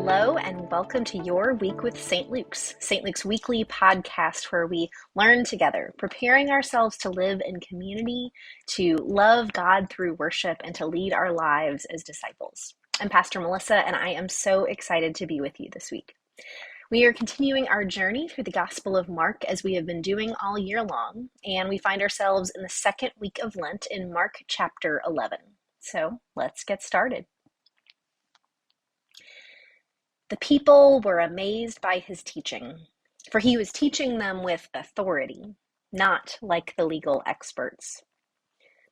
Hello, and welcome to Your Week with St. Luke's weekly podcast where we learn together, preparing ourselves to live in community, to love God through worship, and to lead our lives as disciples. I'm Pastor Melissa, and I am so excited to be with you this week. We are continuing our journey through the Gospel of Mark as we have been doing all year long, and we find ourselves in the second week of Lent in Mark chapter 11. So let's get started. The people were amazed by his teaching, for he was teaching them with authority, not like the legal experts.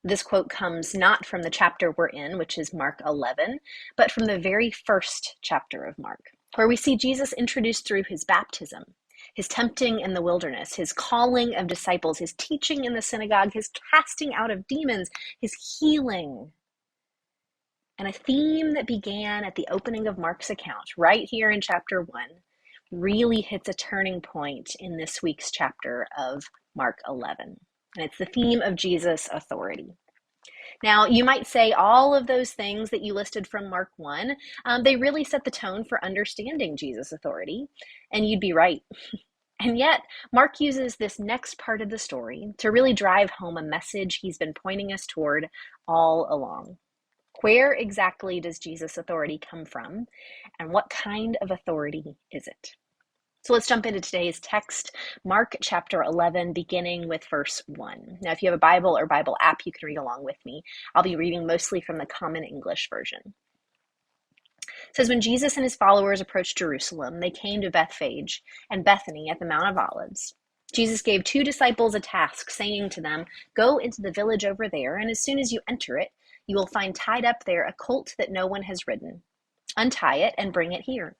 This quote comes not from the chapter we're in, which is Mark 11, but from the very first chapter of Mark, where we see Jesus introduced through his baptism, his tempting in the wilderness, his calling of disciples, his teaching in the synagogue, his casting out of demons, his healing. And a theme that began at the opening of Mark's account, right here in chapter 1, really hits a turning point in this week's chapter of Mark 11. And it's the theme of Jesus' authority. Now, you might say all of those things that you listed from Mark 1, they really set the tone for understanding Jesus' authority, and you'd be right. And yet, Mark uses this next part of the story to really drive home a message he's been pointing us toward all along. Where exactly does Jesus' authority come from, and what kind of authority is it? So let's jump into today's text, Mark chapter 11, beginning with verse 1. Now, if you have a Bible or Bible app, you can read along with me. I'll be reading mostly from the Common English Version. It says, when Jesus and his followers approached Jerusalem, they came to Bethphage and Bethany at the Mount of Olives. Jesus gave 2 disciples a task, saying to them, "Go into the village over there, and as soon as you enter it, you will find tied up there a colt that no one has ridden. Untie it and bring it here.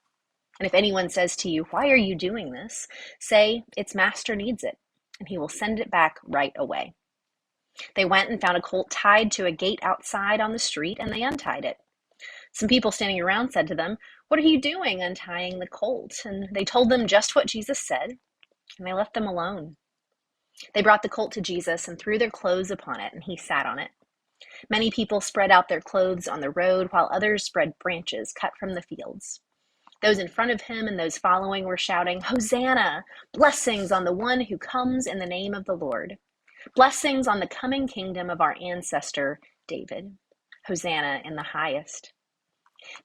And if anyone says to you, 'Why are you doing this?' say, 'Its master needs it,' and he will send it back right away." They went and found a colt tied to a gate outside on the street, and they untied it. Some people standing around said to them, "What are you doing untying the colt?" And they told them just what Jesus said, and they left them alone. They brought the colt to Jesus and threw their clothes upon it, and he sat on it. Many people spread out their clothes on the road, while others spread branches cut from the fields. Those in front of him and those following were shouting, "Hosanna! Blessings on the one who comes in the name of the Lord. Blessings on the coming kingdom of our ancestor David. Hosanna in the highest."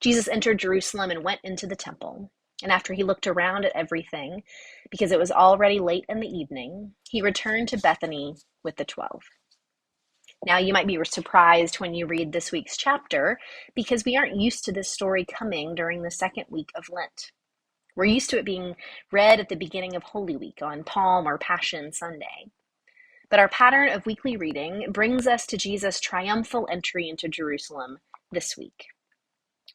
Jesus entered Jerusalem and went into the temple. And after he looked around at everything, because it was already late in the evening, he returned to Bethany with the 12. Now, you might be surprised when you read this week's chapter because we aren't used to this story coming during the second week of Lent. We're used to it being read at the beginning of Holy Week on Palm or Passion Sunday. But our pattern of weekly reading brings us to Jesus' triumphal entry into Jerusalem this week.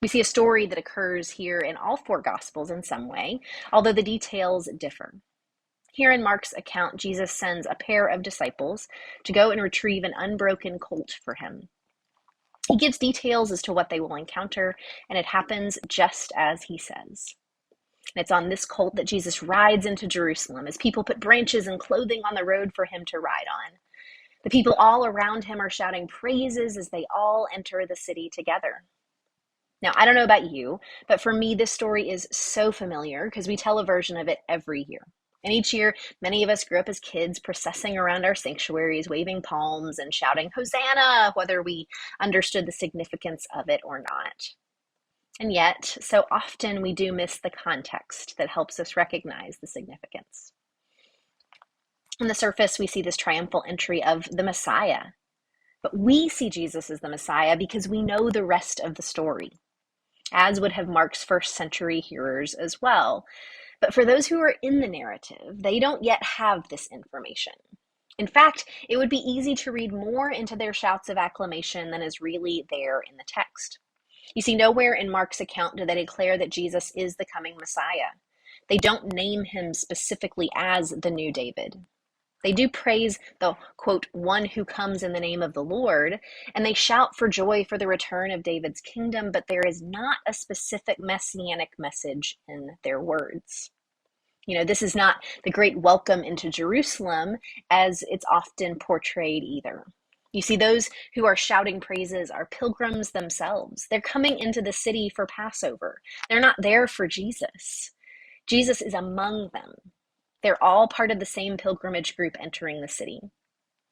We see a story that occurs here in all 4 Gospels in some way, although the details differ. Here in Mark's account, Jesus sends a pair of disciples to go and retrieve an unbroken colt for him. He gives details as to what they will encounter, and it happens just as he says. And it's on this colt that Jesus rides into Jerusalem as people put branches and clothing on the road for him to ride on. The people all around him are shouting praises as they all enter the city together. Now, I don't know about you, but for me, this story is so familiar because we tell a version of it every year. And each year, many of us grew up as kids processing around our sanctuaries, waving palms and shouting, "Hosanna," whether we understood the significance of it or not. And yet, so often we do miss the context that helps us recognize the significance. On the surface, we see this triumphal entry of the Messiah. But we see Jesus as the Messiah because we know the rest of the story, as would have Mark's first century hearers as well. But for those who are in the narrative, they don't yet have this information. In fact, it would be easy to read more into their shouts of acclamation than is really there in the text. You see, nowhere in Mark's account do they declare that Jesus is the coming Messiah. They don't name him specifically as the new David. They do praise the, quote, "one who comes in the name of the Lord," and they shout for joy for the return of David's kingdom, but there is not a specific messianic message in their words. This is not the great welcome into Jerusalem as it's often portrayed either. You see, those who are shouting praises are pilgrims themselves. They're coming into the city for Passover. They're not there for Jesus. Jesus is among them. They're all part of the same pilgrimage group entering the city.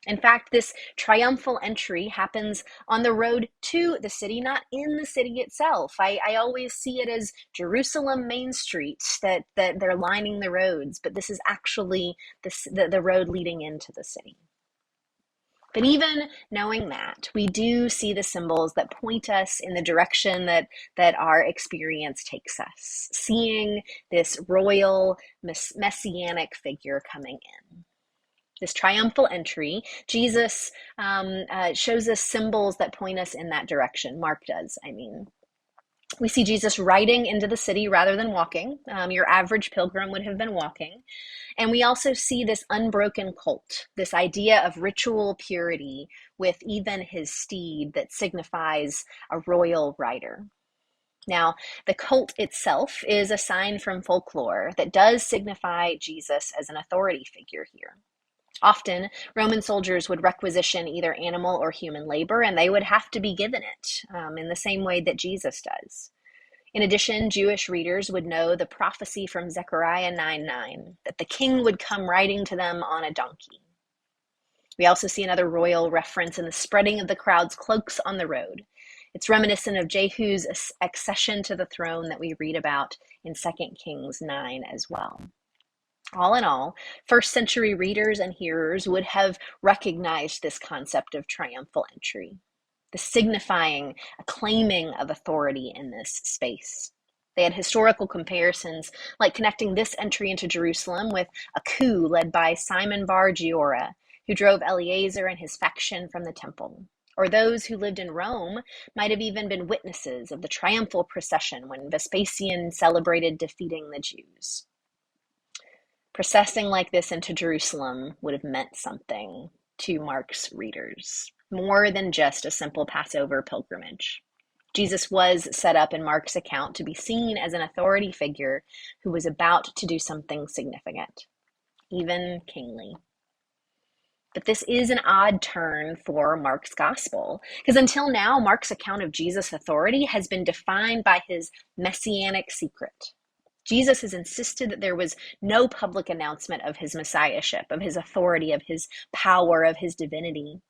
In fact, this triumphal entry happens on the road to the city, not in the city itself. I always see it as Jerusalem Main Street, that they're lining the roads, but this is actually the road leading into the city. But even knowing that, we do see the symbols that point us in the direction that our experience takes us, seeing this royal messianic figure coming in. This triumphal entry, Jesus shows us symbols that point us in that direction. Mark does, I mean. We see Jesus riding into the city rather than walking. Your average pilgrim would have been walking. And we also see this unbroken colt, this idea of ritual purity with even his steed that signifies a royal rider. Now, the colt itself is a sign from folklore that does signify Jesus as an authority figure here. Often, Roman soldiers would requisition either animal or human labor, and they would have to be given it in the same way that Jesus does. In addition, Jewish readers would know the prophecy from Zechariah 9:9, that the king would come riding to them on a donkey. We also see another royal reference in the spreading of the crowd's cloaks on the road. It's reminiscent of Jehu's accession to the throne that we read about in 2 Kings 9 as well. All in all, first century readers and hearers would have recognized this concept of triumphal entry, the signifying, a claiming of authority in this space. They had historical comparisons, like connecting this entry into Jerusalem with a coup led by Simon Bar Giora, who drove Eleazar and his faction from the temple. Or those who lived in Rome might have even been witnesses of the triumphal procession when Vespasian celebrated defeating the Jews. Processing like this into Jerusalem would have meant something to Mark's readers, more than just a simple Passover pilgrimage. Jesus was set up in Mark's account to be seen as an authority figure who was about to do something significant, even kingly. But this is an odd turn for Mark's gospel, because until now, Mark's account of Jesus' authority has been defined by his messianic secret. Jesus has insisted that there was no public announcement of his messiahship, of his authority, of his power, of his divinity.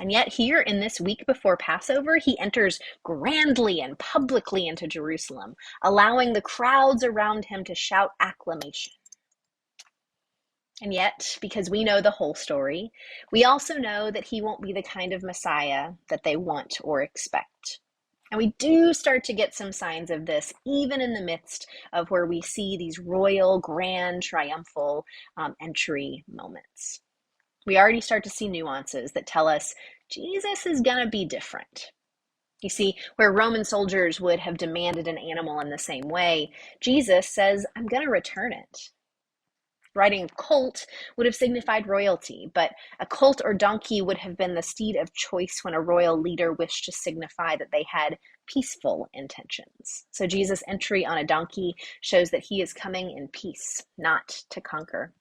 And yet here in this week before Passover, he enters grandly and publicly into Jerusalem, allowing the crowds around him to shout acclamation. And yet, because we know the whole story, we also know that he won't be the kind of Messiah that they want or expect. And we do start to get some signs of this, even in the midst of where we see these royal, grand, triumphal entry moments. We already start to see nuances that tell us Jesus is going to be different. You see, where Roman soldiers would have demanded an animal in the same way, Jesus says, I'm going to return it. Riding a colt would have signified royalty, but a colt or donkey would have been the steed of choice when a royal leader wished to signify that they had peaceful intentions. So Jesus' entry on a donkey shows that he is coming in peace, not to conquer.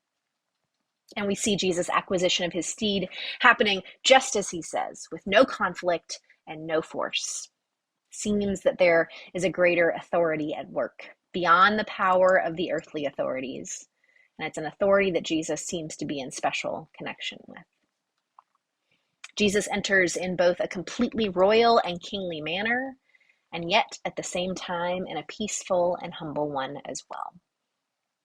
And we see Jesus' acquisition of his steed happening just as he says, with no conflict and no force. Seems that there is a greater authority at work, beyond the power of the earthly authorities. And it's an authority that Jesus seems to be in special connection with. Jesus enters in both a completely royal and kingly manner, and yet at the same time in a peaceful and humble one as well.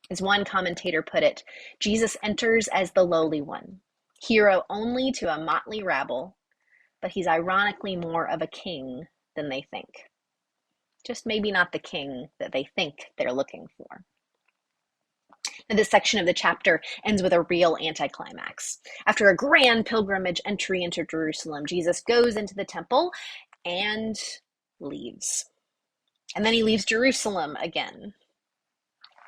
As one commentator put it, Jesus enters as the lowly one, hero only to a motley rabble, but he's ironically more of a king than they think. Just maybe not the king that they think they're looking for. Now, this section of the chapter ends with a real anticlimax. After a grand pilgrimage entry into Jerusalem, Jesus goes into the temple and leaves. And then he leaves Jerusalem again.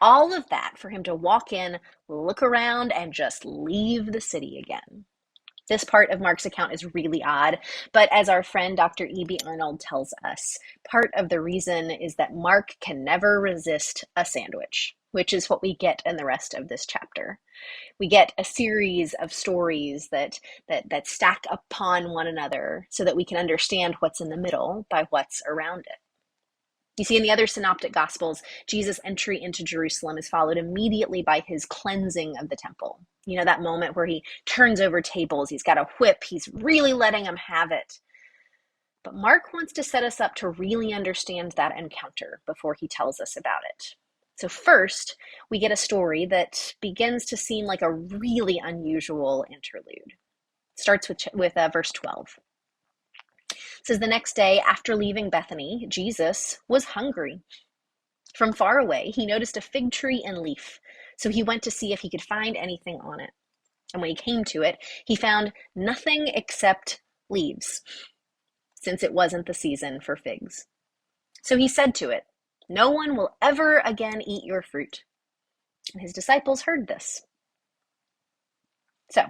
All of that for him to walk in, look around, and just leave the city again. This part of Mark's account is really odd, but as our friend Dr. E.B. Arnold tells us, part of the reason is that Mark can never resist a sandwich, which is what we get in the rest of this chapter. We get a series of stories that stack upon one another so that we can understand what's in the middle by what's around it. You see, in the other synoptic gospels, Jesus' entry into Jerusalem is followed immediately by his cleansing of the temple. You know, that moment where he turns over tables, he's got a whip, he's really letting them have it. But Mark wants to set us up to really understand that encounter before he tells us about it. So first, we get a story that begins to seem like a really unusual interlude. It starts with verse 12. It says, the next day after leaving Bethany, Jesus was hungry. From far away, he noticed a fig tree in leaf, so he went to see if he could find anything on it. And when he came to it, he found nothing except leaves, since it wasn't the season for figs. So he said to it, no one will ever again eat your fruit. And his disciples heard this. So,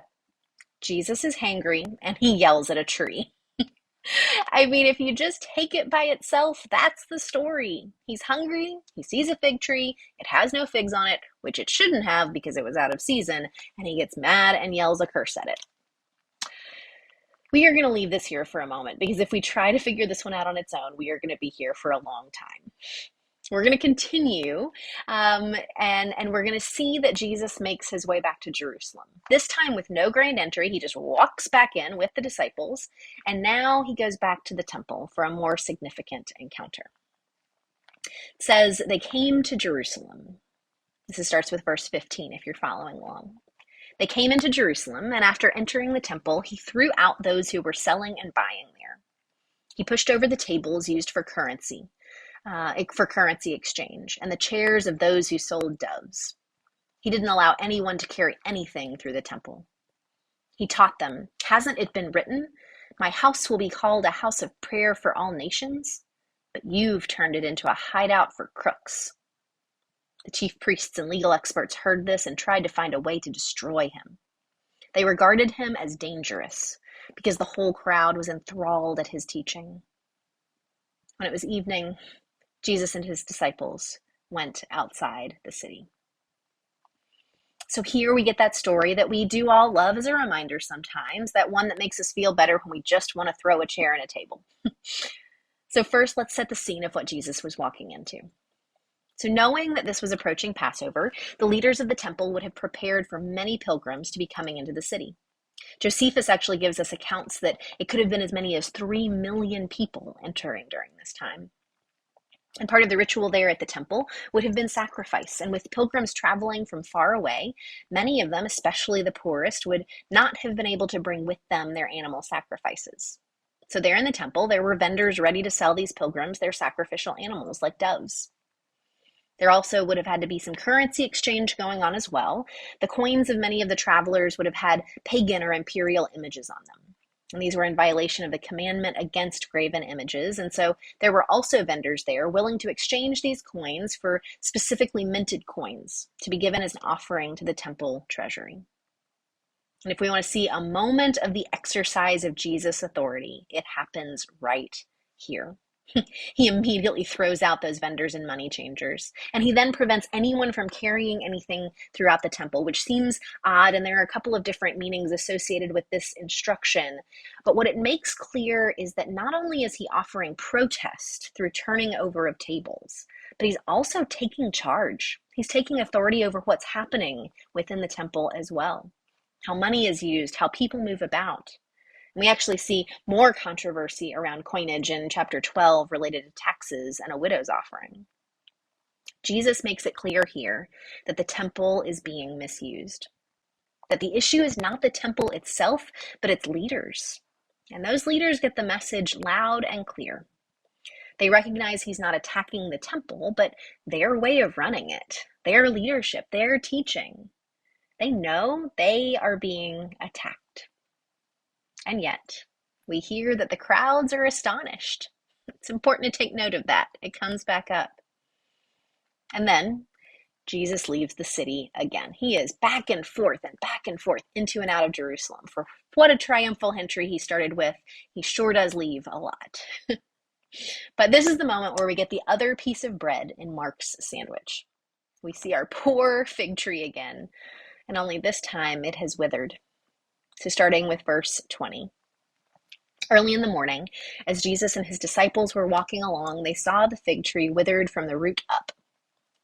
Jesus is hangry, and he yells at a tree. I mean, if you just take it by itself, that's the story. He's hungry, he sees a fig tree, it has no figs on it, which it shouldn't have because it was out of season, and he gets mad and yells a curse at it. We are going to leave this here for a moment because if we try to figure this one out on its own, we are going to be here for a long time. We're going to continue, and we're going to see that Jesus makes his way back to Jerusalem. This time with no grand entry, he just walks back in with the disciples, and now he goes back to the temple for a more significant encounter. It says, they came to Jerusalem. This starts with verse 15 if you're following along. They came into Jerusalem, and after entering the temple, he threw out those who were selling and buying there. He pushed over the tables used for currency exchange, and the chairs of those who sold doves. He didn't allow anyone to carry anything through the temple. He taught them, hasn't it been written, my house will be called a house of prayer for all nations? But you've turned it into a hideout for crooks. The chief priests and legal experts heard this and tried to find a way to destroy him. They regarded him as dangerous because the whole crowd was enthralled at his teaching. When it was evening, Jesus and his disciples went outside the city. So here we get that story that we do all love as a reminder sometimes, that one that makes us feel better when we just want to throw a chair and a table. So first, let's set the scene of what Jesus was walking into. So knowing that this was approaching Passover, the leaders of the temple would have prepared for many pilgrims to be coming into the city. Josephus actually gives us accounts that it could have been as many as 3 million people entering during this time. And part of the ritual there at the temple would have been sacrifice. And with pilgrims traveling from far away, many of them, especially the poorest, would not have been able to bring with them their animal sacrifices. So there in the temple, there were vendors ready to sell these pilgrims their sacrificial animals like doves. There also would have had to be some currency exchange going on as well. The coins of many of the travelers would have had pagan or imperial images on them. And these were in violation of the commandment against graven images. And so there were also vendors there willing to exchange these coins for specifically minted coins to be given as an offering to the temple treasury. And if we want to see a moment of the exercise of Jesus' authority, it happens right here. He immediately throws out those vendors and money changers, and he then prevents anyone from carrying anything throughout the temple, which seems odd, and there are a couple of different meanings associated with this instruction. But what it makes clear is that not only is he offering protest through turning over of tables, but he's also taking charge. He's taking authority over what's happening within the temple as well, how money is used, how people move about. We actually see more controversy around coinage in chapter 12 related to taxes and a widow's offering. Jesus makes it clear here that the temple is being misused, that the issue is not the temple itself, but its leaders. And those leaders get the message loud and clear. They recognize he's not attacking the temple, but their way of running it, their leadership, their teaching. They know they are being attacked. And yet, we hear that the crowds are astonished. It's important to take note of that. It comes back up. And then, Jesus leaves the city again. He is back and forth into and out of Jerusalem. For what a triumphal entry he started with. He sure does leave a lot. But this is the moment where we get the other piece of bread in Mark's sandwich. We see our poor fig tree again, and only this time it has withered. So starting with verse 20. Early in the morning, as Jesus and his disciples were walking along, they saw the fig tree withered from the root up.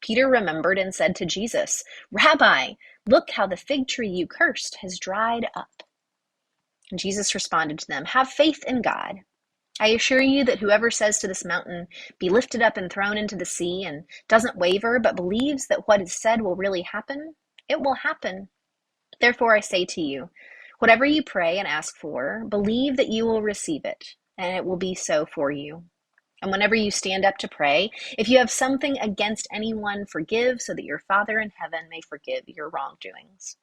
Peter remembered and said to Jesus, "Rabbi, look how the fig tree you cursed has dried up." And Jesus responded to them, "Have faith in God. I assure you that whoever says to this mountain, 'Be lifted up and thrown into the sea,' and doesn't waver, but believes that what is said will really happen, it will happen. Therefore I say to you, whatever you pray and ask for, believe that you will receive it, and it will be so for you. And whenever you stand up to pray, if you have something against anyone, forgive, so that your Father in heaven may forgive your wrongdoings."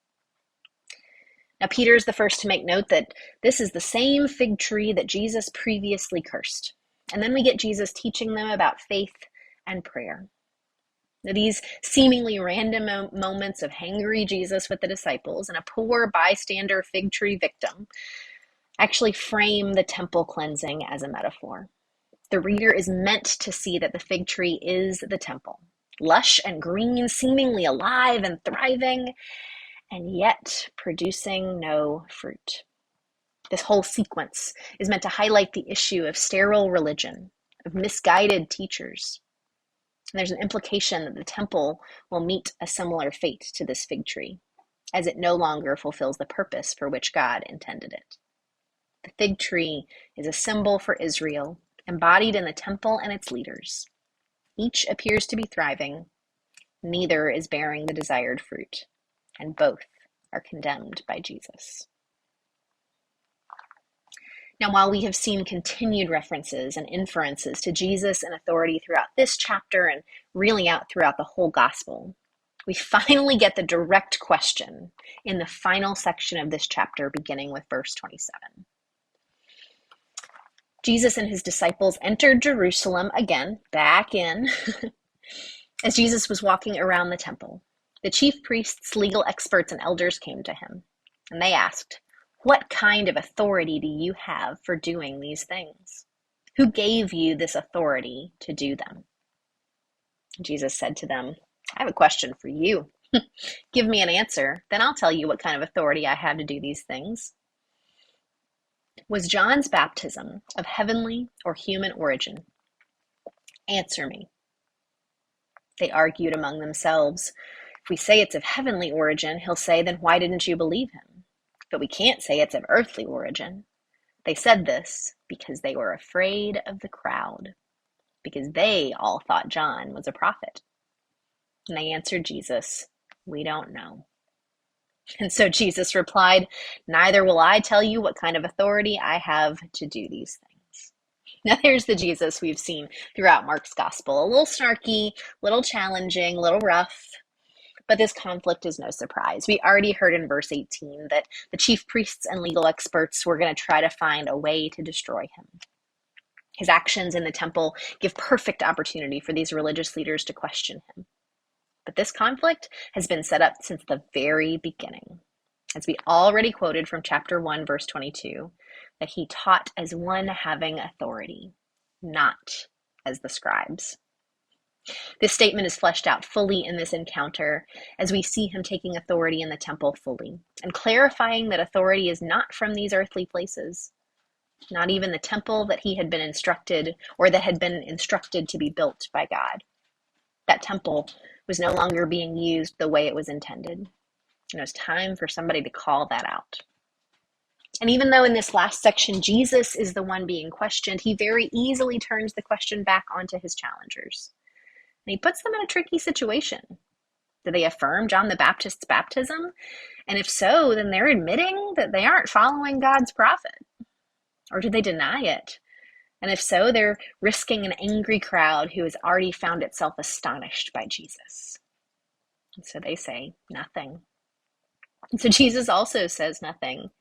Now, Peter is the first to make note that this is the same fig tree that Jesus previously cursed. And then we get Jesus teaching them about faith and prayer. Now, these seemingly random moments of hangry Jesus with the disciples and a poor bystander fig tree victim actually frame the temple cleansing as a metaphor. The reader is meant to see that the fig tree is the temple, lush and green, seemingly alive and thriving, and yet producing no fruit. This whole sequence is meant to highlight the issue of sterile religion, of misguided teachers. And there's an implication that the temple will meet a similar fate to this fig tree, as it no longer fulfills the purpose for which God intended it. The fig tree is a symbol for Israel, embodied in the temple and its leaders. Each appears to be thriving, neither is bearing the desired fruit, and both are condemned by Jesus. Now, while we have seen continued references and inferences to Jesus and authority throughout this chapter and really out throughout the whole gospel, we finally get the direct question in the final section of this chapter, beginning with verse 27. Jesus and his disciples entered Jerusalem again, back in, as Jesus was walking around the temple. The chief priests, legal experts, and elders came to him, and they asked, "What kind of authority do you have for doing these things? Who gave you this authority to do them?" Jesus said to them, "I have a question for you. Give me an answer, then I'll tell you what kind of authority I have to do these things. Was John's baptism of heavenly or human origin? Answer me." They argued among themselves. "If we say it's of heavenly origin, he'll say, 'Then why didn't you believe him?' But we can't say it's of earthly origin." They said this because they were afraid of the crowd, because they all thought John was a prophet. And they answered Jesus, "We don't know." And so Jesus replied, "Neither will I tell you what kind of authority I have to do these things." Now there's the Jesus we've seen throughout Mark's gospel. A little snarky, a little challenging, a little rough, but this conflict is no surprise. We already heard in verse 18 that the chief priests and legal experts were going to try to find a way to destroy him. His actions in the temple give perfect opportunity for these religious leaders to question him. But this conflict has been set up since the very beginning. As we already quoted from chapter 1, verse 22, that he taught as one having authority, not as the scribes. This statement is fleshed out fully in this encounter as we see him taking authority in the temple fully and clarifying that authority is not from these earthly places, not even the temple that he had been instructed or that had been instructed to be built by God. That temple was no longer being used the way it was intended. And it was time for somebody to call that out. And even though in this last section, Jesus is the one being questioned, he very easily turns the question back onto his challengers. And he puts them in a tricky situation. Do they affirm John the Baptist's baptism? And if so, then they're admitting that they aren't following God's prophet. Or do they deny it? And if so, they're risking an angry crowd who has already found itself astonished by Jesus. And so they say nothing. And so Jesus also says nothing.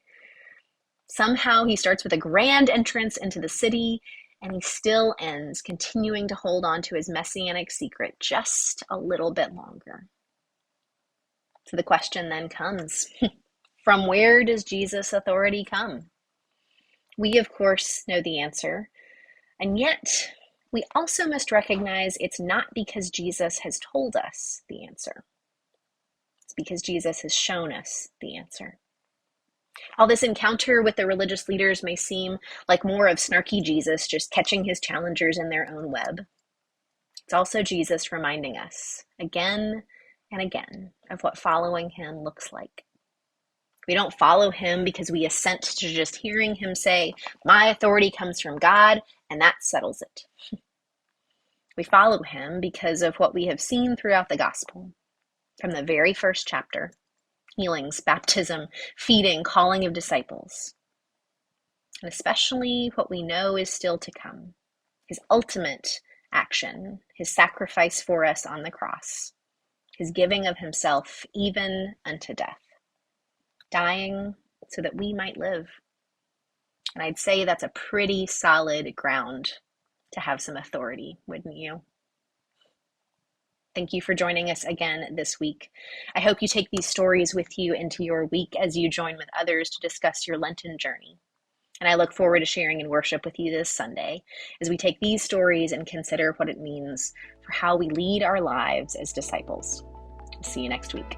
Somehow he starts with a grand entrance into the city, and he still ends continuing to hold on to his messianic secret just a little bit longer. So the question then comes, from where does Jesus' authority come? We, of course, know the answer, and yet we also must recognize it's not because Jesus has told us the answer. It's because Jesus has shown us the answer. While this encounter with the religious leaders may seem like more of snarky Jesus just catching his challengers in their own web, it's also Jesus reminding us again and again of what following him looks like. We don't follow him because we assent to just hearing him say, "My authority comes from God," and that settles it. We follow him because of what we have seen throughout the gospel. From the very first chapter, healings, baptism, feeding, calling of disciples, and especially what we know is still to come, his ultimate action, his sacrifice for us on the cross, his giving of himself even unto death, dying so that we might live. And I'd say that's a pretty solid ground to have some authority, wouldn't you? Thank you for joining us again this week. I hope you take these stories with you into your week as you join with others to discuss your Lenten journey. And I look forward to sharing in worship with you this Sunday as we take these stories and consider what it means for how we lead our lives as disciples. See you next week.